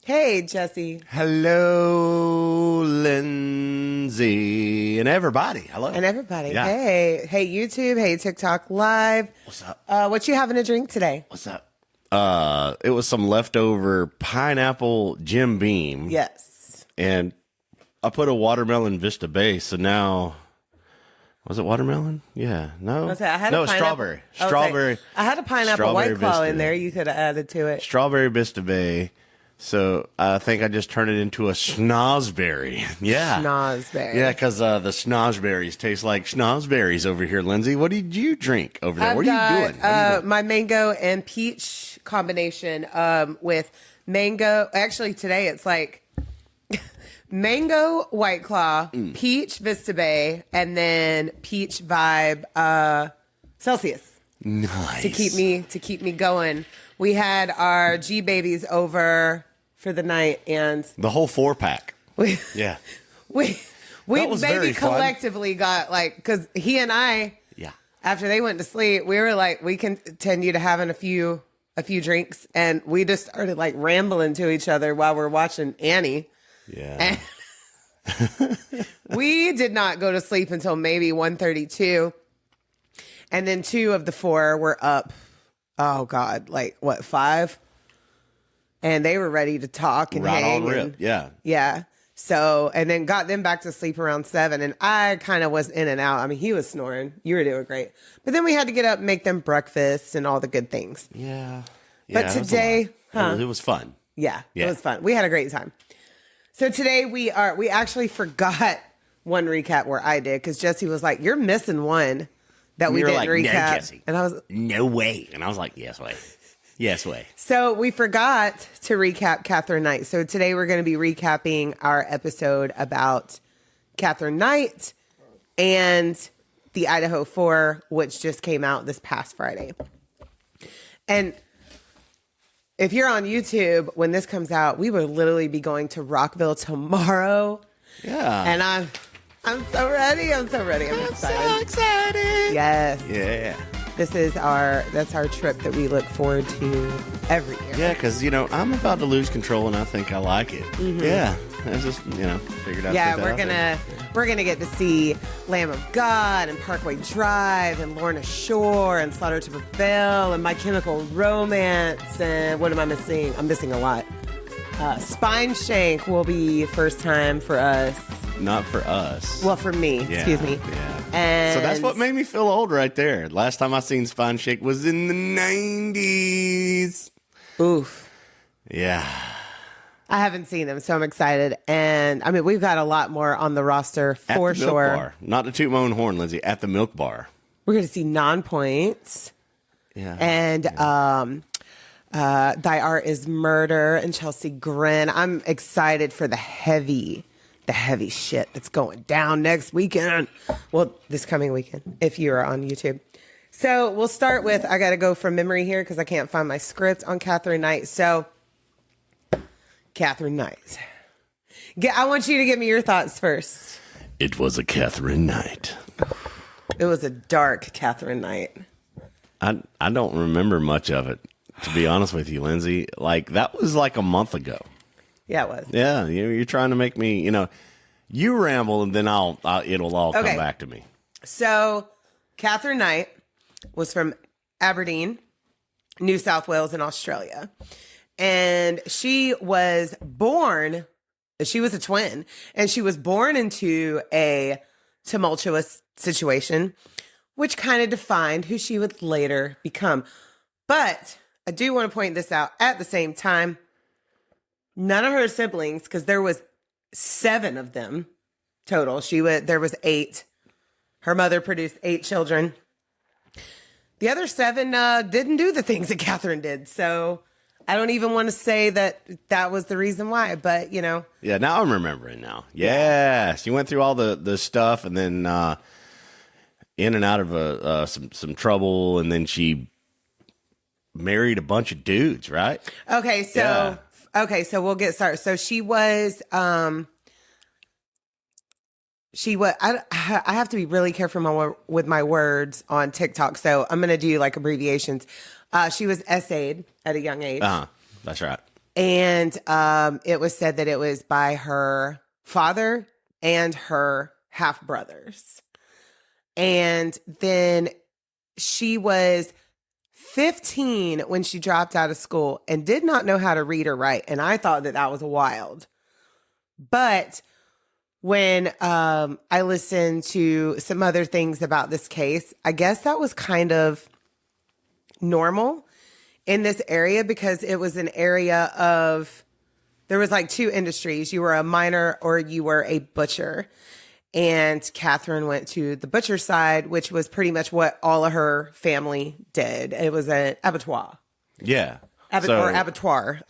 Hey, Jesse. Hello, Lindsay, and everybody. Hello. And everybody. Yeah. Hey. Hey, YouTube. Hey, TikTok Live. What's up? What you having to drink today? What's up? It was some leftover pineapple Jim Beam. Yes. And I put a watermelon Vista base, so now... Was it watermelon? Yeah. No? I had a strawberry. I Strawberry. I had a pineapple Strawberry White Claw Vista. in there. You could have added to it. Strawberry Vista Bay. So I think I just turned it into a schnozberry. Yeah. Schnozberry. Yeah, because the schnozberries taste like schnozberries over here, Lindsay. What did you drink over there? What are you doing? My mango and peach combination with mango. Actually, today it's like mango White Claw, peach Vista Bay, and then peach Vibe Celsius. Nice. To keep me going. We had our G babies over for the night, and The whole 4-pack. Yeah. we That was very maybe fun. collectively got like, because he and I, Yeah. after they went to sleep, we were like, we continued to having a few drinks, and we just started like rambling to each other while we're watching Annie. Yeah. And we did not go to sleep until maybe 1:32, and then 2 of the 4 were up. Oh God, like what, 5? And they were ready to talk and Right hang. on rip. And, Yeah. yeah. So, and then got them back to sleep around 7, and I kind of was in and out. I mean, he was snoring. You were doing great. But then we had to get up and make them breakfast and all the good things. Yeah. But today, it was fun. Yeah, Yeah. it was fun. We had a great time. So today we actually forgot one recap where I did, because Jesse was like, you're missing one that we You were didn't like, recap. "No, Jesse. And I was, No way. And I was like, yes, way. Yes, way. so we forgot to recap Catherine Knight. So today we're going to be recapping our episode about Catherine Knight and the Idaho 4, which just came out this past Friday. And if you're on YouTube, when this comes out, we will literally be going to Rockville tomorrow. Yeah. And I'm so ready. I'm so ready. I'm excited. So excited. Yes. Yeah. That's our trip that we look forward to every year. Yeah, because, I'm about to lose control, and I think I like it. Yeah. I just, figured out. Yeah, we're gonna get to see Lamb of God and Parkway Drive and Lorna Shore and Slaughter to Prevail and My Chemical Romance, and what am I missing? I'm missing a lot. Spine Shank will be first time for us. Not for us. Well, for me, Yeah, excuse me. Yeah. And So that's what made me feel old right there. Last time I seen Spine Shake was in the 90s. Oof. Yeah. I haven't seen them, so I'm excited. And I mean, we've got a lot more on the roster At for the Milk sure. Bar. Not to toot my own horn, Lindsay. At the Milk Bar. We're going to see Non-Points. Yeah. And Thy Art is Murder and Chelsea Grin. I'm excited for the heavy shit that's going down next weekend. Well, this coming weekend, if you're on YouTube. So we'll start with, I got to go from memory here because I can't find my script on Catherine Knight. So, Catherine Knight. I want you to give me your thoughts first. It was a Catherine Knight. It was a dark Catherine Knight. I don't remember much of it, to be honest with you, Lindsay. Like, that was like a month ago. Yeah, it was. Yeah, you're trying to make me, you ramble, and then it'll all come back to me. So, Catherine Knight was from Aberdeen, New South Wales in Australia. And she was born, she was a twin, and she was born into a tumultuous situation, which kind of defined who she would later become. But I do want to point this out at the same time. None of her siblings, because there was 7 of them total. There was 8. Her mother produced 8 children. The other 7 didn't do the things that Catherine did. So I don't even want to say that was the reason why, but Yeah, now I'm remembering now. Yes, you went through all the stuff, and then in and out of some trouble, and then she married a bunch of dudes, right? Okay, so we'll get started. So she was I have to be really careful with my words on TikTok, so I'm going to do like abbreviations. She was essayed at a young age. That's right. And it was said that it was by her father and her half brothers. And then she was 15 when she dropped out of school and did not know how to read or write. And I thought that was wild. But when I listened to some other things about this case, I guess that was kind of normal in this area because it was an area of, there was like two industries. You were a miner or you were a butcher. And Catherine went to the butcher side, which was pretty much what all of her family did. It was an abattoir. Yeah. Or abattoir.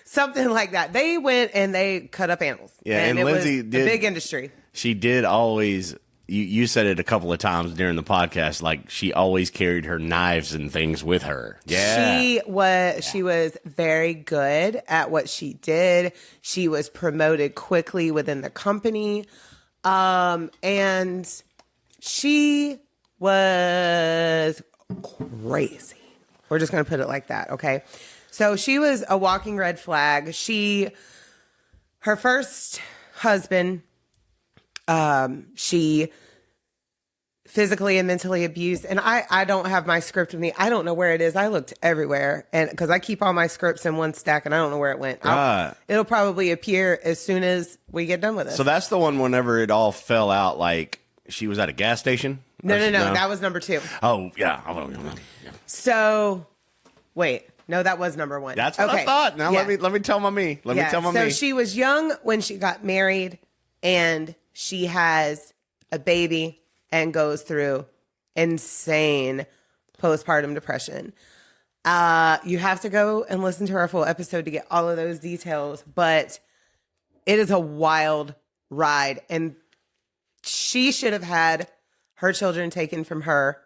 Something like that. They went and they cut up animals. Yeah, and it Lindsay was a big industry. She did always, you said it a couple of times during the podcast, like she always carried her knives and things with her. Yeah. She was very good at what she did. She was promoted quickly within the company. And she was crazy. We're just going to put it like that. Okay. So she was a walking red flag. Her first husband, she physically and mentally abused. And I don't have my script with me. I don't know where it is. I looked everywhere, and because I keep all my scripts in one stack and I don't know where it went. It'll probably appear as soon as we get done with it. So that's the one whenever it all fell out, like she was at a gas station? No. That was number 2. Oh, yeah. So, wait. No, that was number 1. That's what I thought. Now let me tell my me. Let me tell my me. So she was young when she got married, and she has a baby and goes through insane postpartum depression. You have to go and listen to our full episode to get all of those details, but it is a wild ride, and she should have had her children taken from her,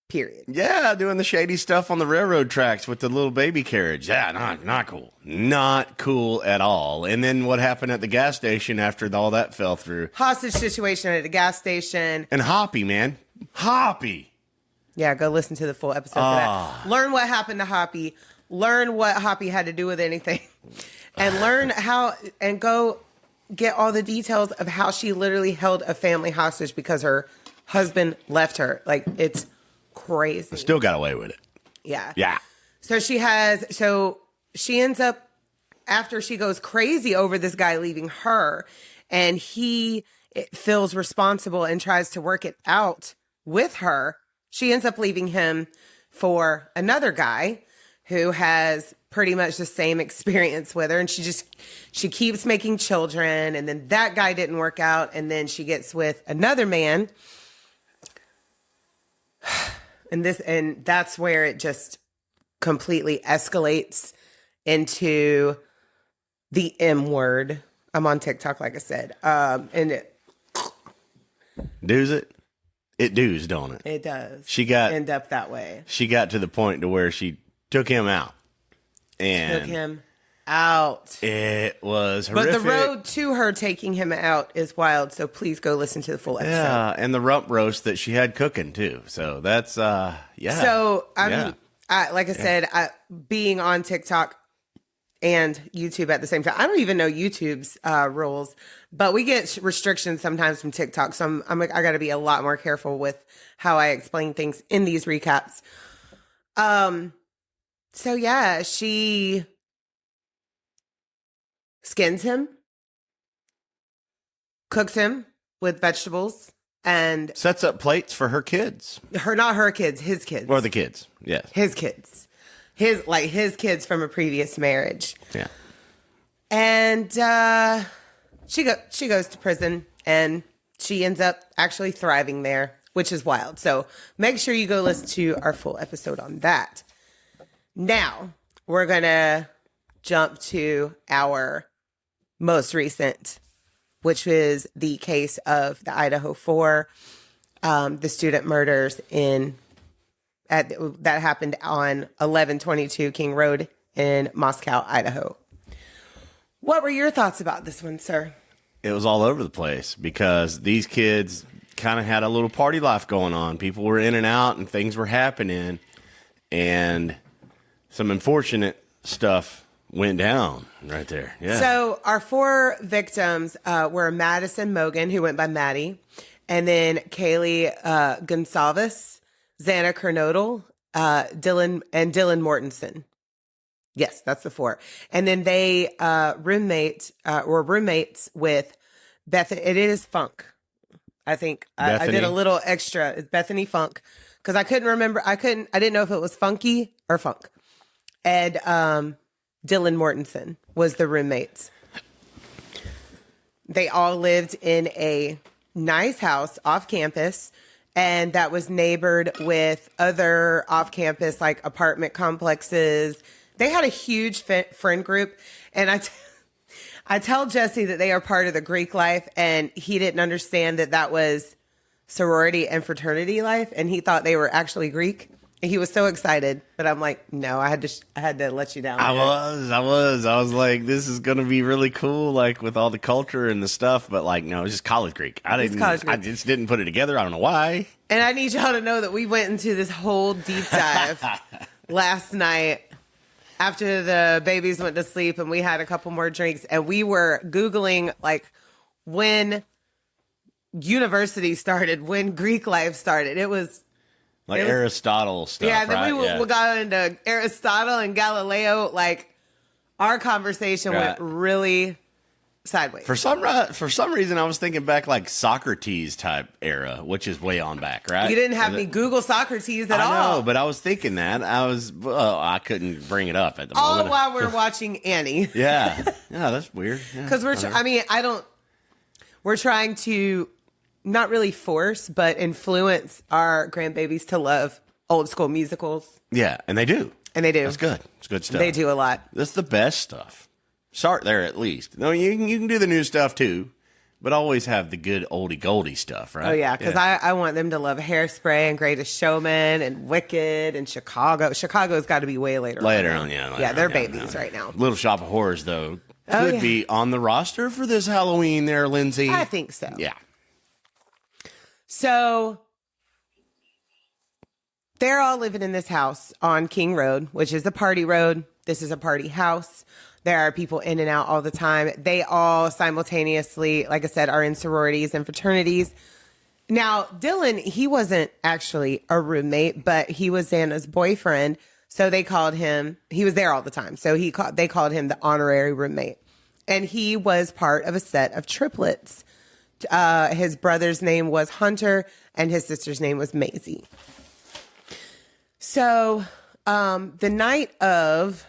period. Yeah, doing the shady stuff on the railroad tracks with the little baby carriage. Yeah, not cool. Not cool at all. And then what happened at the gas station after all that fell through? Hostage situation at a gas station. And Hoppy, man. Hoppy. Yeah, go listen to the full episode for that. Learn what happened to Hoppy. Learn what Hoppy had to do with anything. And learn how, and go get all the details of how she literally held a family hostage because her husband left her. Like, it's crazy. Still got away with it. Yeah. Yeah. So she ends up, after she goes crazy over this guy leaving her, and he feels responsible and tries to work it out with her, she ends up leaving him for another guy who has pretty much the same experience with her. And she keeps making children. And then that guy didn't work out. And then she gets with another man. And that's where it just completely escalates into the M word. I'm on TikTok, like I said. Does it? It does, don't it? It does. She got end up that way. She got to the point to where she took him out. And took him out. It was horrific. But the road to her taking him out is wild. So please go listen to the full episode. Yeah, and the rump roast that she had cooking too. So that's yeah. So like I said, being on TikTok and YouTube at the same time. I don't even know YouTube's rules, but we get restrictions sometimes from TikTok. So I got to be a lot more careful with how I explain things in these recaps. So yeah, she skins him, cooks him with vegetables, and sets up plates for her kids. Not her kids, his kids. Or the kids, yes. His kids. His kids from a previous marriage. Yeah. And she goes to prison, and she ends up actually thriving there, which is wild. So make sure you go listen to our full episode on that. Now, we're going to jump to our most recent, which is the case of the Idaho 4, the student murders that happened on 1122 King Road in Moscow, Idaho. What were your thoughts about this one, sir? It was all over the place because these kids kind of had a little party life going on. People were in and out and things were happening, and some unfortunate stuff went down right there. Yeah. So our 4 victims were Madison Mogan, who went by Maddie, and then Kaylee Gonsalves, Xana Kernodle, Dylan Mortensen. Yes, that's the 4. And then they were roommates with Bethany. It is Funk. I think I did a little extra. It's Bethany Funk because I couldn't remember. I didn't know if it was Funky or Funk. And Dylan Mortensen was the roommates. They all lived in a nice house off campus, and that was neighbored with other off campus like apartment complexes. They had a huge friend group, and I tell Jesse that they are part of the Greek life, and he didn't understand that was sorority and fraternity life, and he thought they were actually Greek. And he was so excited, but I'm like, no, I had to let you down. I was like, this is gonna be really cool, like with all the culture and the stuff. But like, no, it's just college Greek. I just didn't put it together. I don't know why. And I need y'all to know that we went into this whole deep dive last night after the babies went to sleep, and we had a couple more drinks, and we were Googling like when university started, when Greek life started. It was Aristotle stuff. Yeah, then we got into Aristotle and Galileo. Like our conversation went really sideways. For some reason, I was thinking back like Socrates type era, which is way on back, right? You didn't have me Google Socrates at all. I know, but I was thinking that. I couldn't bring it up at the moment. All while we're watching Annie. Yeah, that's weird. Because we're trying to not really force, but influence our grandbabies to love old school musicals. Yeah, and they do. That's good. It's good stuff. They do a lot. That's the best stuff. Start there at least. No, you can do the new stuff too, but always have the good oldie goldie stuff, right? Oh yeah, because I want them to love Hairspray and Greatest Showman and Wicked and Chicago. Chicago's got to be way later. Yeah, they're babies right now. Little Shop of Horrors though could be on the roster for this Halloween there, Lindsay. I think so. Yeah. So they're all living in this house on King Road, which is the party road. This is a party house. There are people in and out all the time. They all simultaneously, like I said, are in sororities and fraternities. Now, Dylan, he wasn't actually a roommate, but he was Xana's boyfriend. So they called him, he was there all the time. So they called him the honorary roommate. And he was part of a set of triplets. His brother's name was Hunter and his sister's name was Maisie. So the night of,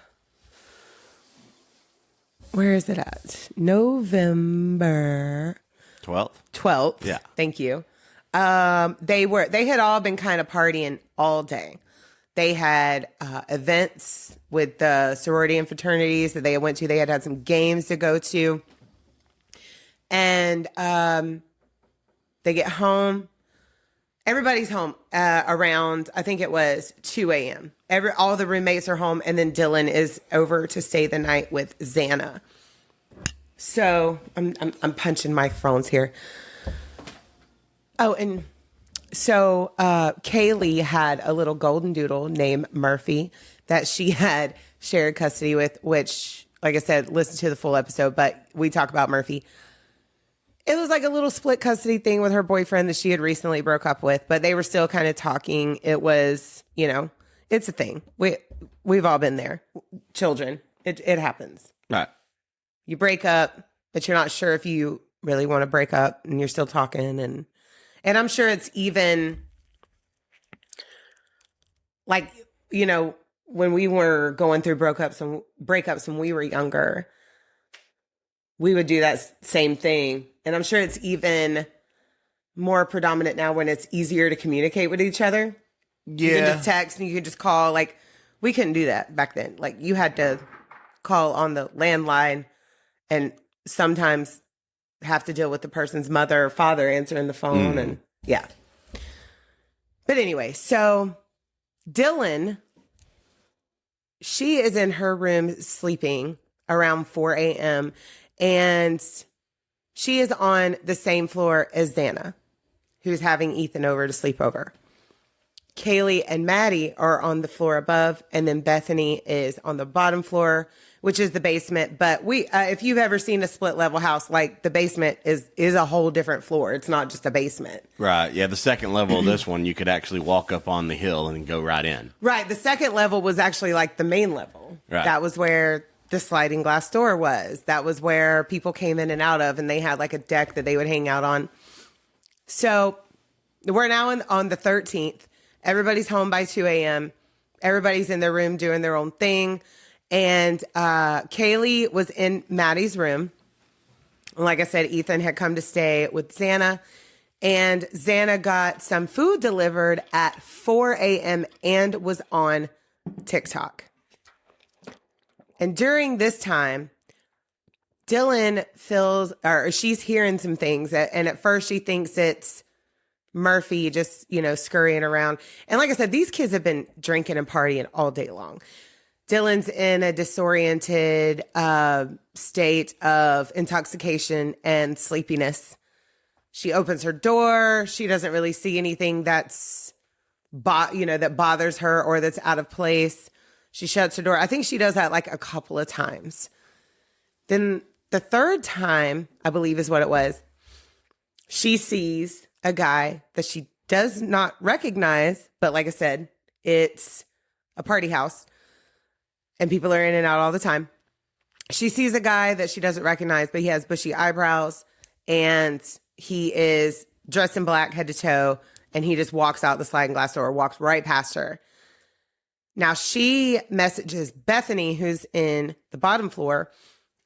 where is it at? November 12th. Yeah. Thank you. They had all been kind of partying all day. They had events with the sorority and fraternities that they went to. They had some games to go to. And they get home. Everybody's home around, I think it was 2 a.m. All the roommates are home, and then Dylan is over to stay the night with Xana. So I'm punching microphones here. Oh, and so Kaylee had a little golden doodle named Murphy that she had shared custody with, which, like I said, listen to the full episode, but we talk about Murphy. It was like a little split custody thing with her boyfriend that she had recently broke up with, but they were still kind of talking. It was, it's a thing. We've all been there. Children, it happens. Right. You break up, but you're not sure if you really want to break up, and you're still talking. And I'm sure it's even like, when we were going through breakups when we were younger, we would do that same thing. And I'm sure it's even more predominant now when it's easier to communicate with each other. Yeah. You can just text and you can just call. Like, we couldn't do that back then. Like, you had to call on the landline and sometimes have to deal with the person's mother or father answering the phone. And yeah. But anyway, so Dylan, she is in her room sleeping around 4 a.m. and she is on the same floor as Xana, who's having Ethan over to sleep over. Kaylee and Maddie are on the floor above, and then Bethany is on the bottom floor which is the basement. But if you've ever seen a split level house, like the basement is a whole different floor. It's not just a basement. Right. Yeah. The second level of this one, you could actually walk up on the hill and go right in. Right. The second level was actually like the main level. Right. That was where the sliding glass door was. That was where people came in and out of, and they had like a deck that they would hang out on. So we're now on the 13th. Everybody's home by 2 a.m. Everybody's in their room doing their own thing. And Kaylee was in Maddie's room. Like I said, Ethan had come to stay with Xana. And Xana got some food delivered at 4 a.m. and was on TikTok. And during this time, Dylan she's hearing some things. And at first she thinks it's Murphy just, scurrying around. And like I said, these kids have been drinking and partying all day long. Dylan's in a disoriented state of intoxication and sleepiness. She opens her door. She doesn't really see anything that bothers her or that's out of place. She shuts her door. I think she does that like a couple of times. Then the third time, I believe is what it was, she sees a guy that she does not recognize, but like I said, it's a party house and people are in and out all the time. She sees a guy that she doesn't recognize, but he has bushy eyebrows and he is dressed in black head to toe, and he just walks out the sliding glass door, walks right past her. Now she messages Bethany, who's in the bottom floor,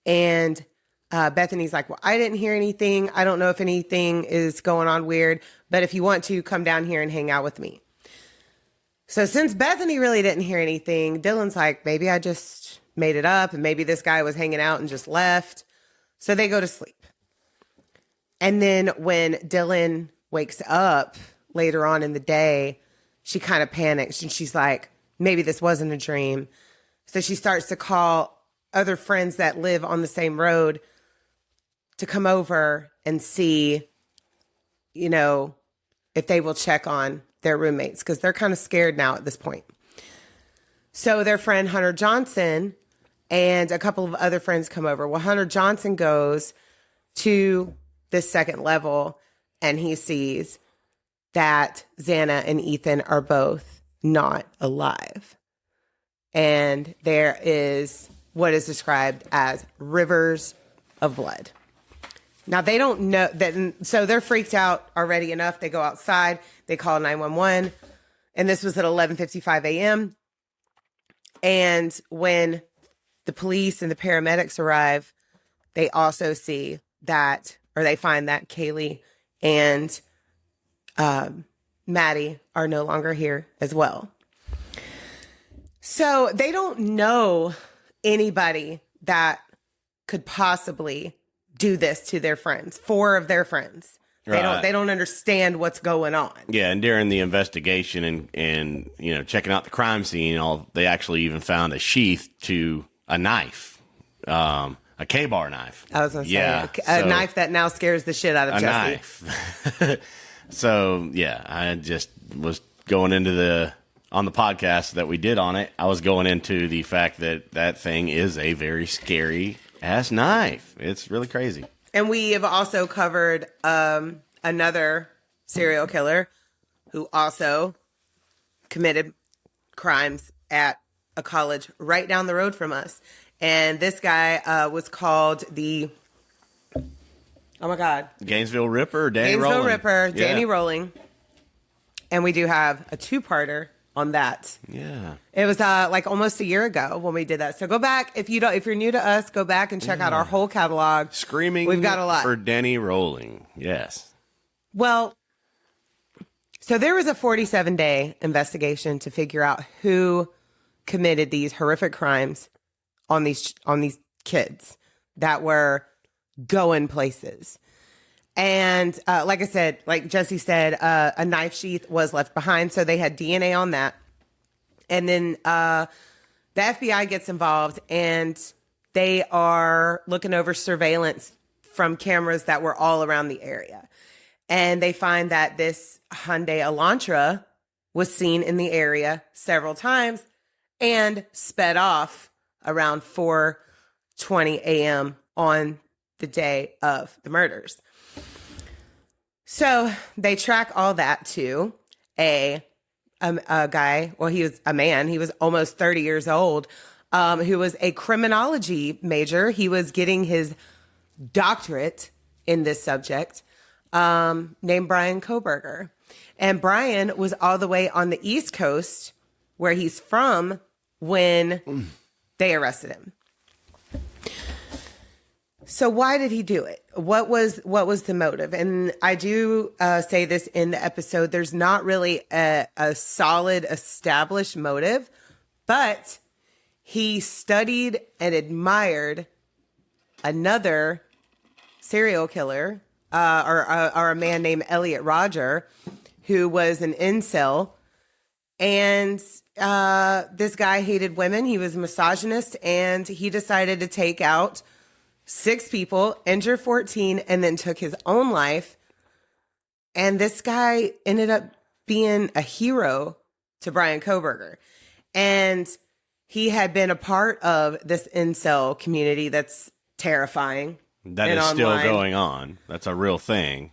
and Bethany's like, well, I didn't hear anything. I don't know if anything is going on weird, but if you want to, come down here and hang out with me. So since Bethany really didn't hear anything, Dylan's like, maybe I just made it up and maybe this guy was hanging out and just left. So they go to sleep. And then when Dylan wakes up later on in the day, she kind of panics and she's like, maybe this wasn't a dream. So she starts to call other friends that live on the same road to come over and see, if they will check on their roommates, because they're kind of scared now at this point. So their friend Hunter Johnson and a couple of other friends come over. Well, Hunter Johnson goes to this second level and he sees that Xana and Ethan are both not alive. And there is what is described as rivers of blood. Now, they don't know that, so they're freaked out already enough. They go outside, they call 911, and this was at 11:55 a.m. And when the police and the paramedics arrive, they also see that, or they find that Kaylee and Maddie are no longer here as well. So they don't know anybody that could possibly do this to their friends, 4 of their friends. Right. They don't understand what's going on. Yeah, and during the investigation and checking out the crime scene, they actually even found a sheath to a knife, a K-bar knife. I was going to say, a knife that now scares the shit out of Jesse. Knife. So, yeah, I just was going into on the podcast that we did on it, I was going into the fact that thing is a very scary ass knife. It's really crazy. And we have also covered another serial killer who also committed crimes at a college right down the road from us. And this guy was called Gainesville Ripper or Danny Gainesville Rolling? Ripper, Danny Rolling. And we do have a 2-parter on that. Yeah. It was like almost a year ago when we did that. So go back if you're new to us, go back and check out our whole catalog. Screaming We've got a lot for Danny Rolling. Yes. Well, so there was a 47-day investigation to figure out who committed these horrific crimes on these kids that were going places. And like I said, like Jesse said, a knife sheath was left behind. So they had DNA on that. And then the FBI gets involved and they are looking over surveillance from cameras that were all around the area. And they find that this Hyundai Elantra was seen in the area several times and sped off around 4 12:20 a.m. on the day of the murders. So they track all that to a guy. Well, he was a man. He was almost 30 years old, who was a criminology major. He was getting his doctorate in this subject, named Brian Koberger. And Brian was all the way on the East Coast, where he's from, when they arrested him. So why did he do it? What was the motive? And I do say this in the episode. There's not really a solid established motive, but he studied and admired another serial killer, or a man named Elliot Rodger, who was an incel. And this guy hated women. He was a misogynist, and he decided to take out 6 people, injure 14, and then took his own life. And this guy ended up being a hero to Brian Koberger. And he had been a part of this incel community that's terrifying. That is still going on. That's a real thing.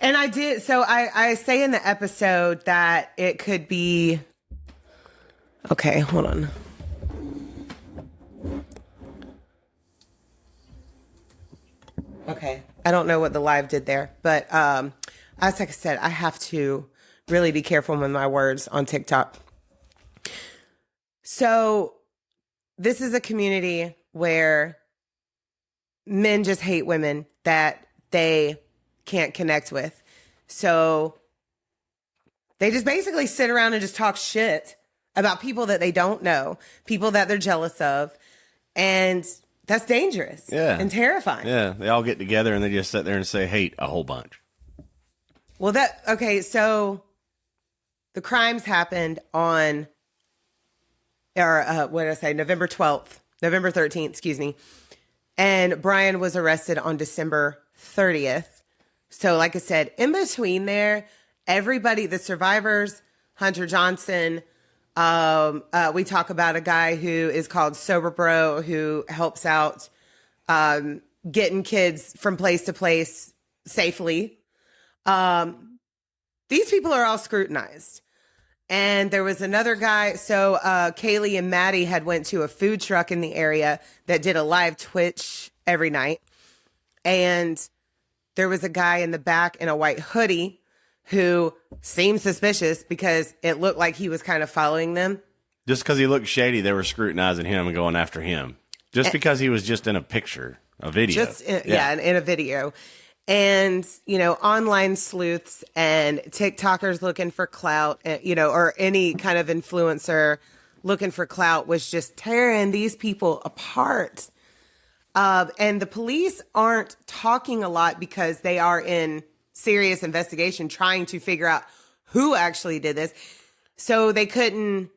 And I say in the episode that it could be, okay, hold on. Okay. I don't know what the live did there, but as like I said, I have to really be careful with my words on TikTok. So this is a community where men just hate women that they can't connect with. So they just basically sit around and just talk shit about people that they don't know, people that they're jealous of. And that's dangerous and terrifying. Yeah, they all get together and they just sit there and say hate a whole bunch. Well, so the crimes happened on, November 13th, excuse me. And Brian was arrested on December 30th. So like I said, in between there, everybody, the survivors, Hunter Johnson, we talk about a guy who is called Sober Bro, who helps out getting kids from place to place safely. These people are all scrutinized. And there was another guy. So Kaylee and Maddie had went to a food truck in the area that did a live Twitch every night. And there was a guy in the back in a white hoodie who seemed suspicious because it looked like he was kind of following them. Just because he looked shady, they were scrutinizing him and going after him. Just because he was just in a picture, a video. In a video. And, online sleuths and TikTokers looking for clout, or any kind of influencer looking for clout was just tearing these people apart. And the police aren't talking a lot because they are in serious investigation trying to figure out who actually did this. So they couldn't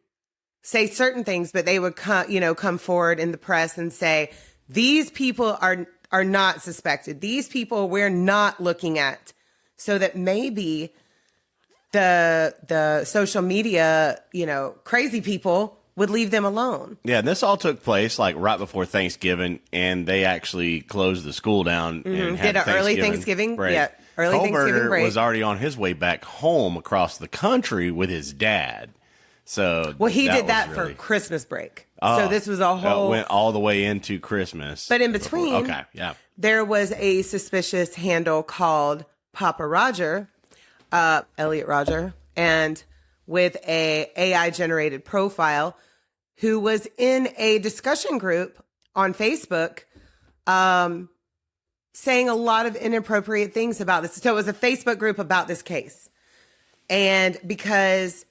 say certain things, but they would come forward in the press and say, these people are not suspected. These people we're not looking at, so that maybe the social media, crazy people would leave them alone. Yeah, and this all took place like right before Thanksgiving, and they actually closed the school down and had an early Thanksgiving break. Yeah, early Thanksgiving break. Was already on his way back home across the country with his dad. So he did that for Christmas break. So this was a whole went all the way into Christmas. But in between, there was a suspicious handle called Papa Roger, Elliot Rodger, and with a AI generated profile, who was in a discussion group on Facebook, saying a lot of inappropriate things about this. So it was a Facebook group about this case. And because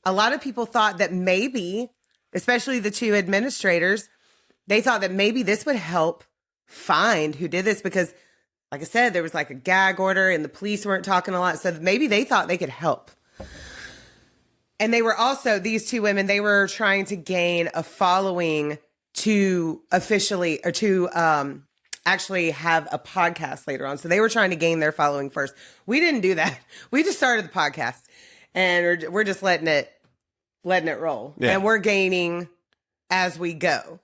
a lot of people thought that maybe, especially the 2 administrators, they thought that maybe this would help find who did this, because like I said, there was like a gag order and the police weren't talking a lot. So maybe they thought they could help. And they were also, these 2 women, they were trying to gain a following to officially, or to actually have a podcast later on. So they were trying to gain their following first. We didn't do that. We just started the podcast, and we're just letting it roll. Yeah. And we're gaining as we go.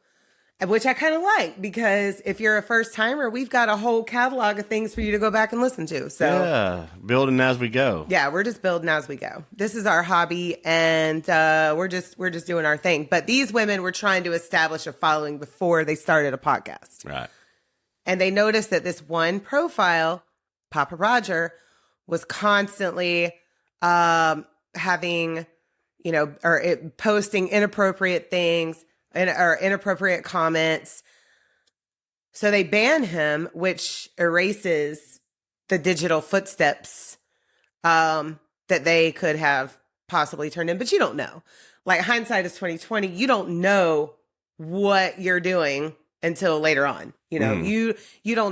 which I kind of like, because if you're a first timer, we've got a whole catalog of things for you to go back and listen to. So Yeah, building as we go. yeah, we're just building as we go. This is our hobby, and we're just doing our thing. But these women were trying to establish a following before they started a podcast. Right. And they noticed that this one profile, Papa Roger, was constantly having, posting inappropriate things or inappropriate comments. So they banned him, which erases the digital footsteps that they could have possibly turned in. But you don't know. Like, hindsight is 2020. You don't know what you're doing until later on. You don't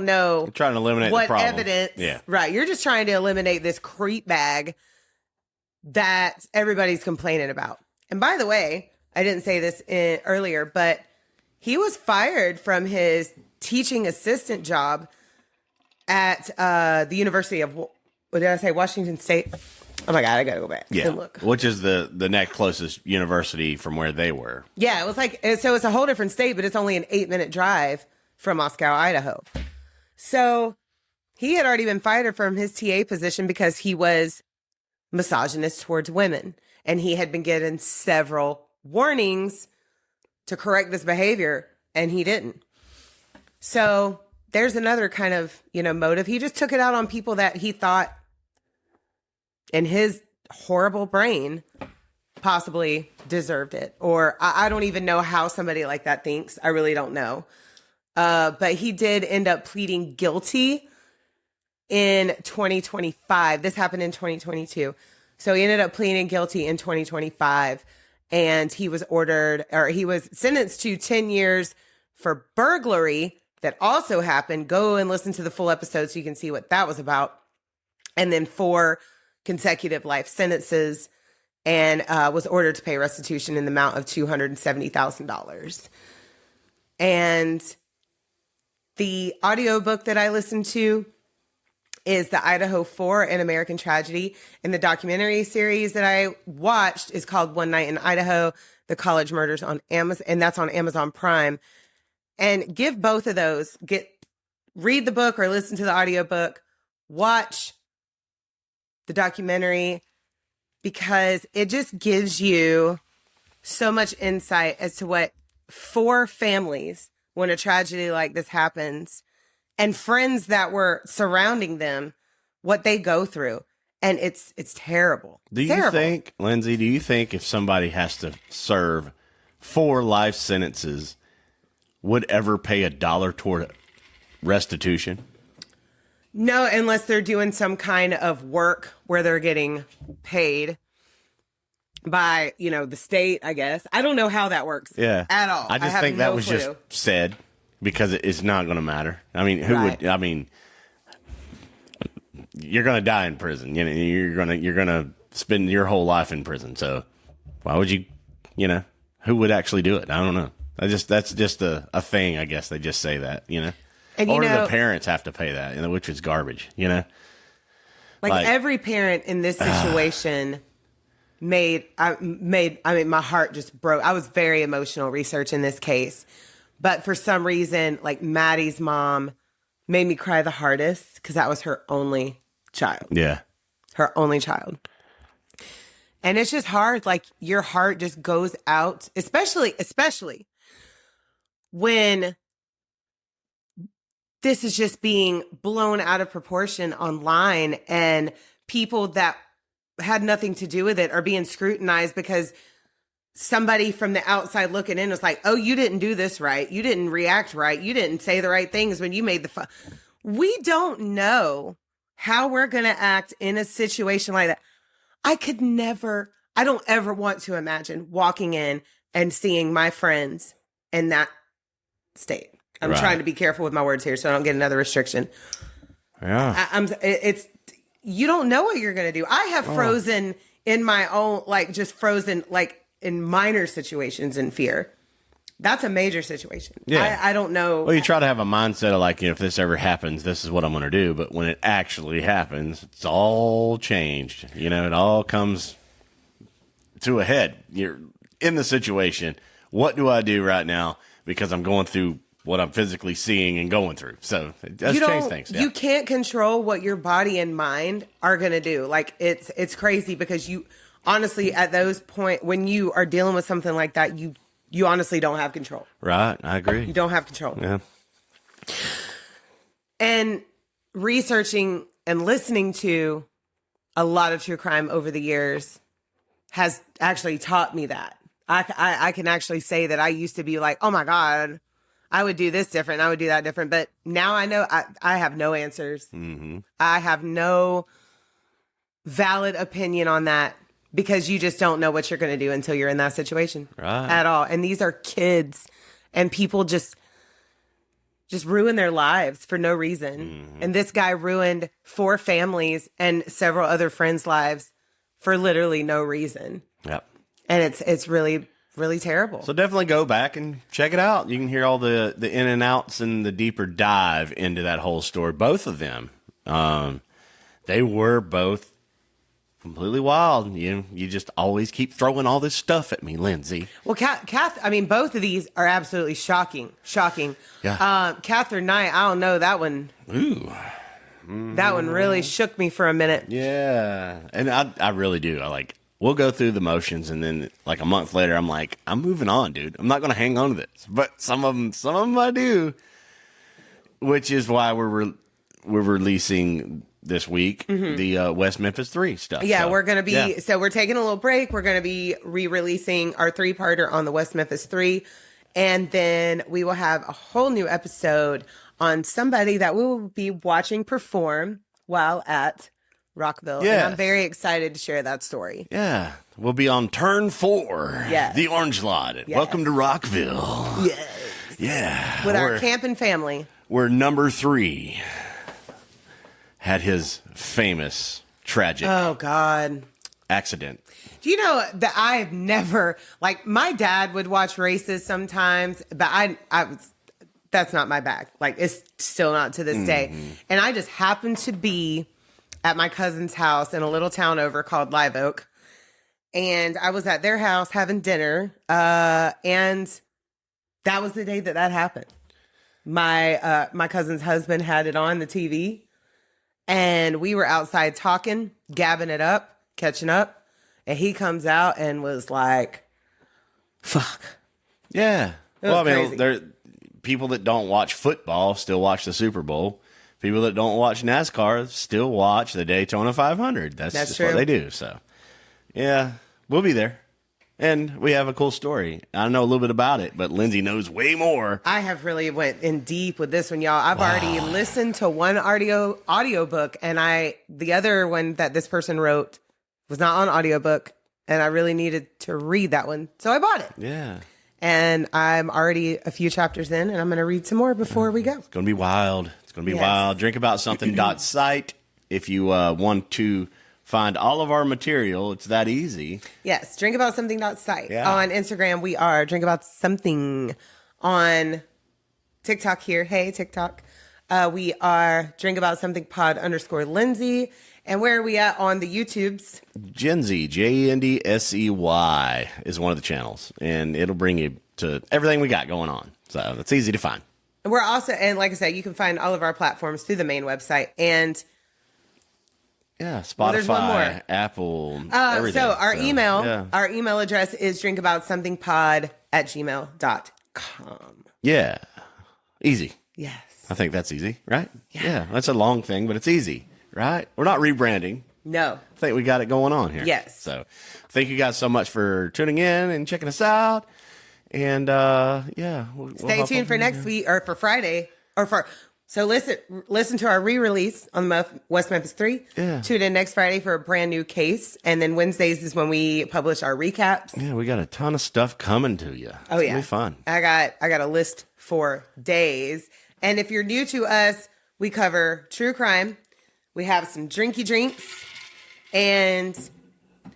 know. You're trying to eliminate what the problem. Evidence. Yeah. Right. You're just trying to eliminate this creep bag that everybody's complaining about. And by the way, I didn't say this earlier, but he was fired from his teaching assistant job at the University of, what did I say, Washington State? Oh my God, I gotta go back and look. Which is the next closest university from where they were. Yeah, it was like, so it's a whole different state, but it's only an 8-minute drive from Moscow, Idaho. So he had already been fired from his TA position because he was misogynist towards women. And he had been given several warnings to correct this behavior, and he didn't. So there's another kind of, motive. He just took it out on people that he thought in his horrible brain possibly deserved it. Or I don't even know how somebody like that thinks. I really don't know. But he did end up pleading guilty in 2025. This happened in 2022. So he ended up pleading guilty in 2025, and he was sentenced to 10 years for burglary that also happened. Go and listen to the full episode so you can see what that was about. And then 4 consecutive life sentences, and was ordered to pay restitution in the amount of $270,000. And the audiobook that I listened to is the Idaho 4, An American Tragedy. And the documentary series that I watched is called One Night in Idaho, The College Murders on Amazon, and that's on Amazon Prime. And give both of those, read the book or listen to the audiobook, watch the documentary, because it just gives you so much insight as to what 4 families, when a tragedy like this happens, and friends that were surrounding them, what they go through. And it's terrible. Do you think, Lindsay, if somebody has to serve 4 life sentences, would ever pay $1 toward restitution? No, unless they're doing some kind of work where they're getting paid by, the state, I guess. I don't know how that works at all. I just think that was just said because it's not going to matter. I mean, you're going to die in prison. You're going to spend your whole life in prison. So why would you, who would actually do it? I don't know. That's just a thing. I guess they just say that, And or the parents have to pay that, which is garbage, Like every parent in this situation my heart just broke. I was very emotional researching this case. But for some reason, like Maddie's mom made me cry the hardest because that was her only child. Yeah. Her only child. And it's just hard. Like your heart just goes out, especially when this is just being blown out of proportion online and people that had nothing to do with it are being scrutinized because somebody from the outside looking in was like, oh, you didn't do this right. You didn't react right. You didn't say the right things when you made the We don't know how we're going to act in a situation like that. I don't ever want to imagine walking in and seeing my friends in that state. I'm trying to be careful with my words here so I don't get another restriction. Yeah. You don't know what you're going to do. I have frozen in my own, in minor situations in fear. That's a major situation. Yeah. I don't know. Well, you try to have a mindset of like, if this ever happens, this is what I'm going to do. But when it actually happens, it's all changed. It all comes to a head. You're in the situation. What do I do right now? because I'm going through what I'm physically seeing and going through. So it does change things. Yeah. You can't control what your body and mind are going to do. Like it's crazy because you honestly, at those point when you are dealing with something like that, you honestly don't have control. Right. I agree. You don't have control. Yeah. And researching and listening to a lot of true crime over the years has actually taught me that. I can actually say that I used to be like, oh my God, I would do this different. I would do that different. But now I know I have no answers. Mm-hmm. I have no valid opinion on that because you just don't know what you're going to do until you're in that situation at all. And these are kids and people just ruin their lives for no reason. Mm-hmm. And this guy ruined 4 families and several other friends' lives for literally no reason. Yep. And it's really, really terrible. So definitely go back and check it out. You can hear all the in and outs and the deeper dive into that whole story. Both of them, they were both completely wild. You just always keep throwing all this stuff at me, Lindsay. Well, I mean, both of these are absolutely shocking. Yeah. Catherine Knight, I don't know, that one. Ooh. That one really shook me for a minute. Yeah. And I really do. We'll go through the motions, and then like a month later, I'm like, I'm moving on, dude. I'm not going to hang on to this. But some of them I do, which is why we're releasing this week the West Memphis 3 stuff. Yeah, we're going to be, so we're taking a little break. We're going to be re-releasing our 3-parter on the West Memphis 3. And then we will have a whole new episode on somebody that we will be watching perform while at Rockville. Yeah. And I'm very excited to share that story. Yeah. We'll be on turn 4. Yes. The Orange Lot. Yes. Welcome to Rockville. Yes. Yeah. With our camping family. Where number 3 had his famous tragic accident. Do you know that I've never, like, my dad would watch races sometimes, but I was, that's not my bag. Like, it's still not to this day. And I just happened to be at my cousin's house in a little town over called Live Oak. And I was at their house having dinner. And that was the day that happened. My cousin's husband had it on the TV. And we were outside talking, gabbing it up, catching up. And he comes out and was like, fuck. Yeah. Well, I mean, there people that don't watch football still watch the Super Bowl. People that don't watch NASCAR still watch the Daytona 500. That's just true. What they do. So, yeah, we'll be there. And we have a cool story. I know a little bit about it, but Lindsay knows way more. I have really went in deep with this one, y'all. I've already listened to one audiobook, and the other one that this person wrote was not on audiobook, and I really needed to read that one. So I bought it. Yeah. And I'm already a few chapters in, and I'm going to read some more before we go. It's going to be wild. It's going to be wild. DrinkaboutSomething.site if you want to find all of our material. It's that easy. Yes, drinkaboutSomething.site. Yeah. On Instagram, we are drinkaboutSomething. On TikTok here, hey, TikTok. We are drinkaboutSomethingPod_Lindsay. And where are we at on the YouTubes? Jensey, JENDSEY is one of the channels. And it'll bring you to everything we got going on. So it's easy to find. We're also, and like I said, you can find all of our platforms through the main website. And yeah, Spotify, well, there's one more. Apple, everything. So our email address is drinkaboutSomethingPod@gmail.com. Yeah. Easy. Yes. I think that's easy, right? Yeah. That's a long thing, but it's easy, right? We're not rebranding. No. I think we got it going on here. Yes. So thank you guys so much for tuning in and checking us out. And we'll stay tuned for next week or for Friday so listen to our re-release on the West Memphis 3. Yeah. Tune in next Friday for a brand new case, and then Wednesdays is when we publish our recaps. Yeah, we got a ton of stuff coming to you. Oh it's yeah, gonna be fun. I got a list for days. And if you're new to us, we cover true crime. We have some drinky drinks, and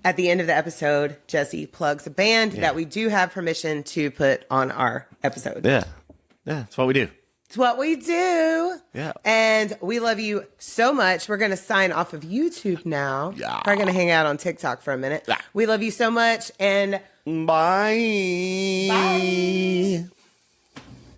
at the end of the episode, Jesse plugs a band that we do have permission to put on our episode. Yeah, that's what we do. It's what we do. Yeah. And we love you so much. We're going to sign off of YouTube now. Yeah. We're going to hang out on TikTok for a minute. Yeah. We love you so much. And bye. Bye.